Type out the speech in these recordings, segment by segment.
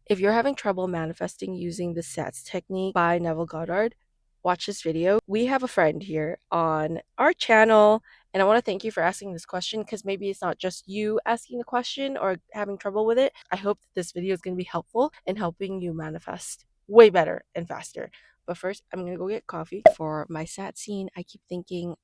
If you're having trouble manifesting using the SATS technique by Neville Goddard, watch this video. We have a friend here on our channel, and I want to thank you for asking this question because maybe it's not just you asking the question or having trouble with it. I hope that this video is going to be helpful in helping you manifest way better and faster. But first, I'm going to go get coffee. For my SAT scene, I keep thinking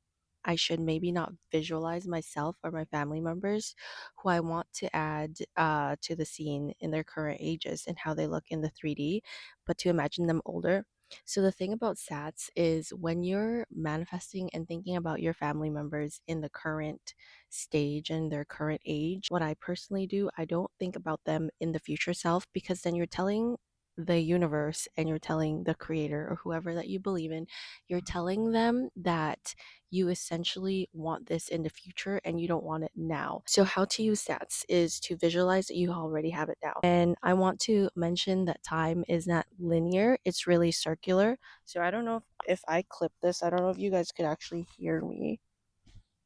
I should maybe not visualize myself or my family members who I want to add to the scene in their current ages and how they look in the 3D, but to imagine them older. So, the thing about SATs is when you're manifesting and thinking about your family members in the current stage and their current age, what I personally do, I don't think about them in the future self because then you're telling the universe and you're telling the creator or whoever that you believe in, you're telling them that you essentially want this in the future and you don't want it now. So, how to use stats is to visualize that you already have it now. And I want to mention that time is not linear, it's really circular. So, I don't know if I clip this, I don't know if you guys could actually hear me,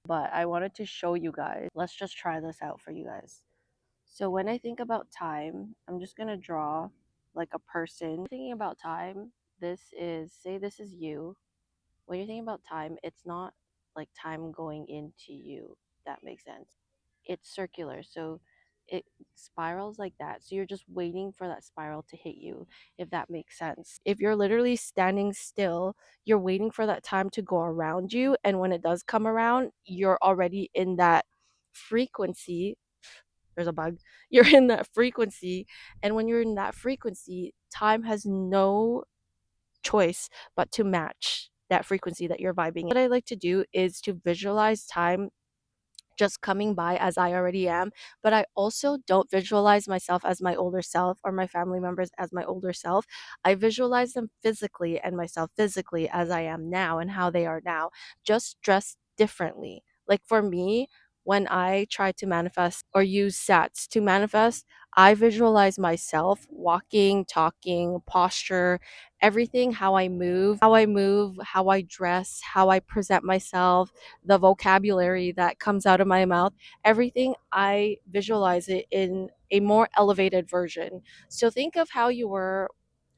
but I wanted to show you guys. Let's just try this out for you guys. So, when I think about time, I'm just going to draw like a person. Thinking about time, this is, say, this is you. When you're thinking about time, it's not like time going into you. That makes sense. It's circular, so it spirals like that. So you're just waiting for that spiral to hit you, if that makes sense. If you're literally standing still, you're waiting for that time to go around you. And when it does come around, you're already in that frequency. There's a bug. You're in that frequency. And when you're in that frequency, time has no choice but to match that frequency that you're vibing in. What I like to do is to visualize time just coming by as I already am, but I also don't visualize myself as my older self or my family members as my older self. I visualize them physically and myself physically as I am now and how they are now, just dressed differently. Like for me, when I try to manifest or use SATs to manifest, I visualize myself walking, talking, posture, everything, how I dress, how I present myself, the vocabulary that comes out of my mouth, everything, I visualize it in a more elevated version. So think of how you were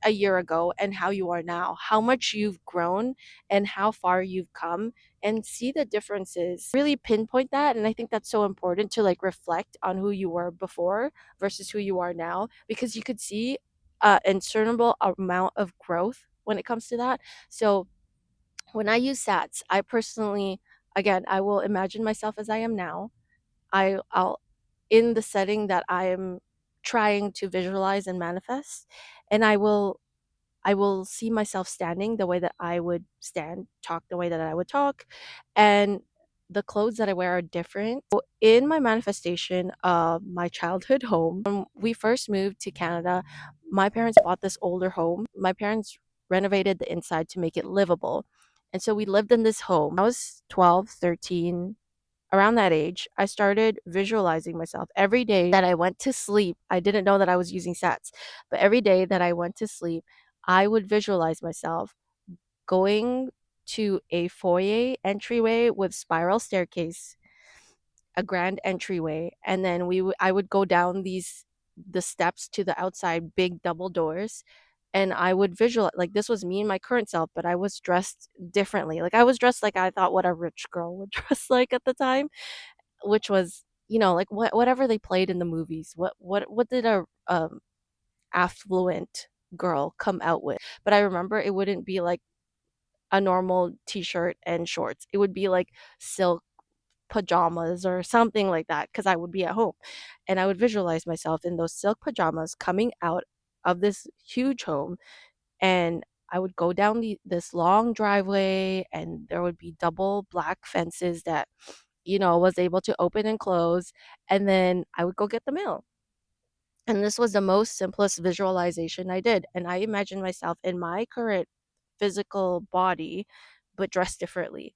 a year ago and how you are now, how much you've grown and how far you've come, and see the differences. Really pinpoint that. And I think that's so important to like reflect on who you were before versus who you are now, because you could see a discernible amount of growth when it comes to that. So when I use SATs, I personally, again, I will imagine myself as I am now. I'll in the setting that I am trying to visualize and manifest, and I will see myself standing the way that I would stand, talk the way that I would talk, and the clothes that I wear are different. So in my manifestation of my childhood home, when we first moved to Canada, my parents bought this older home. My parents renovated the inside to make it livable. And so we lived in this home. I was 12, 13, around that age. I started visualizing myself every day that I went to sleep. I didn't know that I was using sets, but every day that I went to sleep, I would visualize myself going to a foyer entryway with spiral staircase, a grand entryway, and then I would go down the steps to the outside big double doors, and I would visualize like this was me and my current self, but I was dressed differently. Like I was dressed like I thought what a rich girl would dress like at the time, which was, like whatever they played in the movies. What did a affluent girl come out with? But I remember it wouldn't be like a normal t-shirt and shorts. It would be like silk pajamas or something like that because I would be at home, and I would visualize myself in those silk pajamas coming out of this huge home, and I would go down this long driveway, and there would be double black fences that was able to open and close, and then I would go get the mail. And this was the most simplest visualization I did. And I imagined myself in my current physical body, but dressed differently.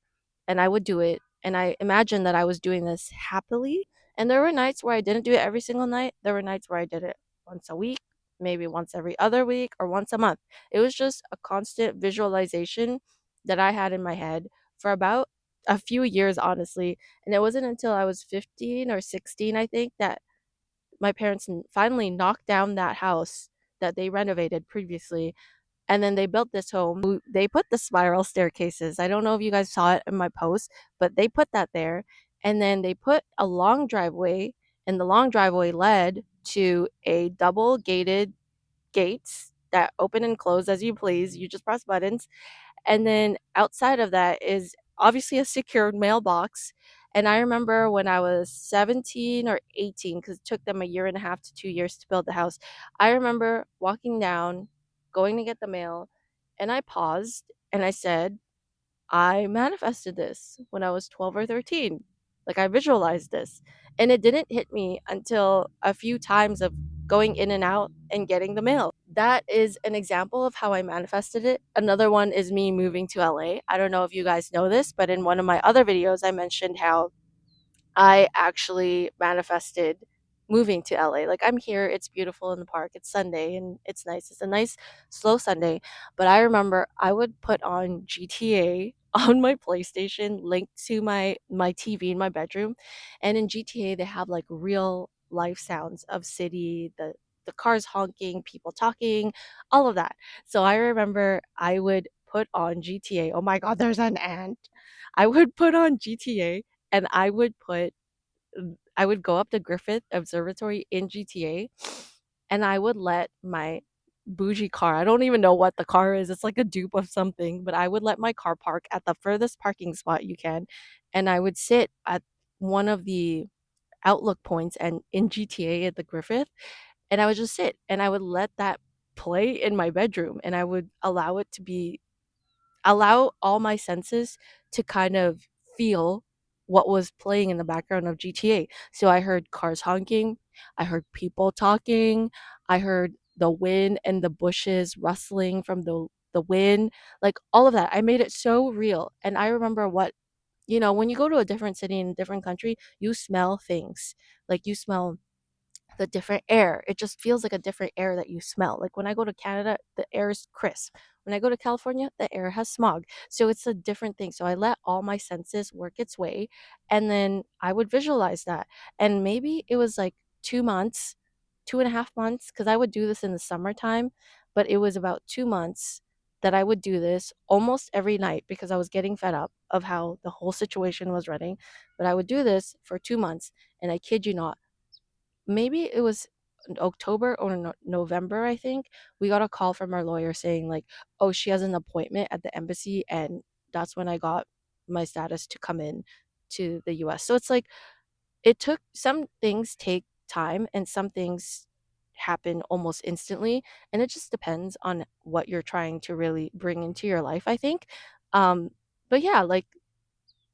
And I would do it. And I imagined that I was doing this happily. And there were nights where I didn't do it every single night. There were nights where I did it once a week, maybe once every other week, or once a month. It was just a constant visualization that I had in my head for about a few years, honestly. And it wasn't until I was 15 or 16, I think, that my parents finally knocked down that house that they renovated previously, and then they built this home. They put the spiral staircases. I don't know if you guys saw it in my post, but they put that there. And then they put a long driveway, and the long driveway led to a double gated gates that open and close as you please. You just press buttons. And then outside of that is obviously a secured mailbox. And I remember when I was 17 or 18, because it took them a year and a half to 2 years to build the house. I remember walking down, going to get the mail, and I paused and I said, I manifested this when I was 12 or 13. Like I visualized this. And it didn't hit me until a few times of going in and out and getting the mail. That is an example of how I manifested it. Another one is me moving to LA. I don't know if you guys know this, but in one of my other videos, I mentioned how I actually manifested moving to LA. Like I'm here, it's beautiful in the park. It's Sunday and it's nice. It's a nice slow Sunday. But I remember I would put on GTA on my PlayStation linked to my TV in my bedroom. And in GTA they have like real life sounds of city, the cars honking, people talking, all of that. So I remember I would put on GTA. Oh my god, there's an ant. I would put on GTA and I would go up to Griffith Observatory in GTA and I would let my bougie car, I don't even know what the car is, it's like a dupe of something, but I would let my car park at the furthest parking spot you can, and I would sit at one of the outlook points and in GTA at the Griffith, and I would just sit and I would let that play in my bedroom, and I would allow all my senses to kind of feel what was playing in the background of GTA. So I heard cars honking, I heard people talking, I heard the wind and the bushes rustling from the wind, like all of that. I made it so real. And I remember when you go to a different city in a different country, you smell things. Like you smell the different air. It just feels like a different air that you smell. Like when I go to Canada, the air is crisp. When I go to California, the air has smog. So it's a different thing. So I let all my senses work its way and then I would visualize that. And maybe it was like 2 months, 2.5 months, because I would do this in the summertime, but it was about 2 months that I would do this almost every night because I was getting fed up of how the whole situation was running. But I would do this for 2 months, and I kid you not, maybe it was in October or November, I think, we got a call from our lawyer saying like, "Oh, she has an appointment at the embassy," and that's when I got my status to come in to the US. So it's like some things take time and some things happen almost instantly, and it just depends on what you're trying to really bring into your life, I think. Um but yeah, like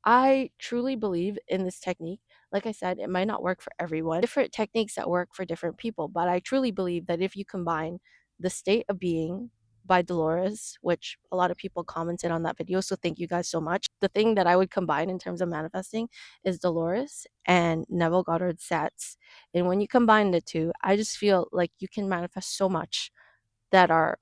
I truly believe in this technique. Like I said, it might not work for everyone. Different techniques that work for different people, but I truly believe that if you combine The State of Being by Dolores, which a lot of people commented on that video, so thank you guys so much. The thing that I would combine in terms of manifesting is Dolores and Neville Goddard's SATS. And when you combine the two, I just feel like you can manifest so much that are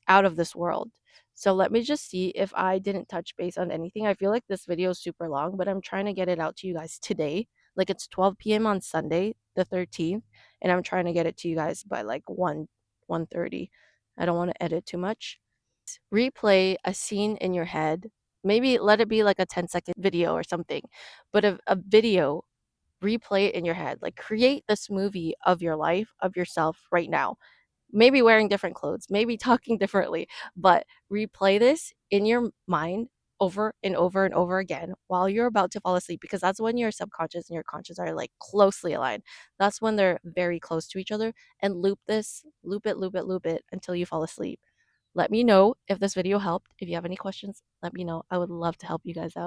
out of this world. So let me just see if I didn't touch base on anything. I feel like this video is super long, but I'm trying to get it out to you guys today. Like it's 12 p.m. on Sunday, the 13th, and I'm trying to get it to you guys by like 1:30. I don't want to edit too much. Replay a scene in your head. Maybe let it be like a 10-second video or something, but a video, replay it in your head. Like create this movie of your life, of yourself right now, maybe wearing different clothes, maybe talking differently, but replay this in your mind over and over and over again while you're about to fall asleep, because that's when your subconscious and your conscious are like closely aligned. That's when they're very close to each other. And loop it until you fall asleep. Let me know if this video helped. If you have any questions, let me know. I would love to help you guys out.